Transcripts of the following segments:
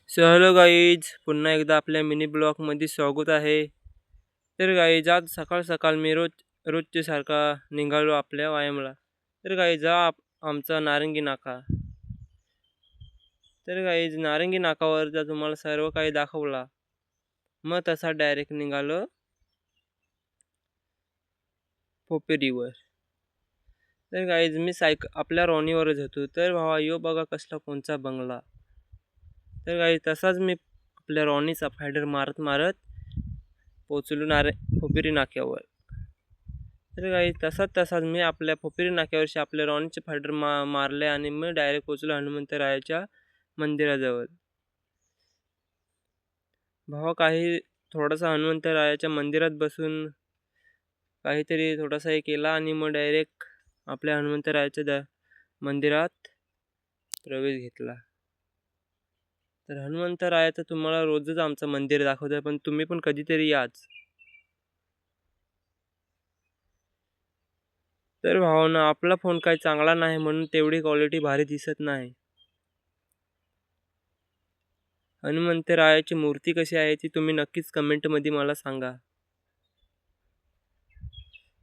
So hello guys, पुन्हा एकदा आपल्या मिनी ब्लॉगमध्ये स्वागत आहे. तर गाईज, आज सकाळ सकाळ मी रोजच्या सारखा निघालो आपल्या व्यायामाला. तर गाईज, आमचा नारंगी नाका. तर गाईज, नारंगी नाकावर जर तुम्हाला सर्व काही दाखवला, मग तसा डायरेक्ट निघालो पोपेरीवर. तर गाईज, मी आपल्या रॉनीवरच होतो. तर भावा, यो बघा कसला कोणचा बंगला. तर गाईज, तसाच मी आपल्या रॉनीचा फायडर मारत मारत पोचलो पोपेरी नाक्यावर. तर गाईज, तसाच मी आपल्या पोपेरी नाक्यावरशी आपल्या रॉनीचे फायडर मारले आणि मी डायरेक्ट पोचलो हनुमंतरायाच्या मंदिराजवळ. भावा, थोडासा हनुमंतरायाच्या मंदिरात बसून काहीतरी थोडासा हे केला आणि मग डायरेक्ट आपल्या हनुमंतरायाच्या मंदिरात प्रवेश घेतला. तर हनुमंतरायाचं तुम्हाला रोजच आमचं मंदिर दाखवतोय, पण तुम्ही पण कधीतरी याच. तर भावना, आपला फोन काही चांगला नाही म्हणून तेवढी क्वालिटी भारी दिसत नाही. हनुमंतरायाची मूर्ती कशी आहे ती तुम्ही नक्कीच कमेंटमध्ये मला सांगा.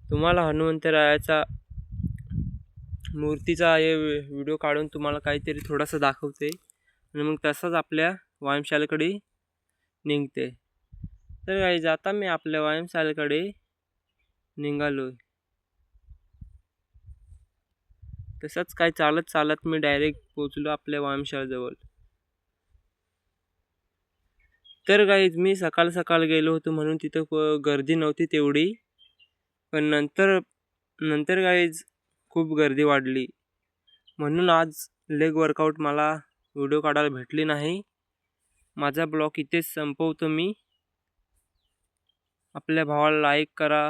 तुम्हाला हनुमंतरायाचा मूर्तीचा हे व्हिडिओ काढून तुम्हाला काहीतरी थोडासा दाखवते आणि मग तसाच आपल्या व्यायामशाळेकडे निघते. तर गाईज, आता मी आपल्या व्यायामशाळेकडे निघालोय. तसंच काय चालत चालत मी डायरेक्ट पोचलो आपल्या व्यायामशाळेजवळ. तर गाईज, मी सकाळ सकाळ गेलो होतो म्हणून तिथं गर्दी नव्हती तेवढी, पण नंतर गाईज खूप गर्दी वाढली. म्हणून आज लेग वर्कआउट मला व्हिडिओ काढायला भेटली नाही. माझा ब्लॉग इथेच संपवतो मी. आपल्या भावाला लाईक करा,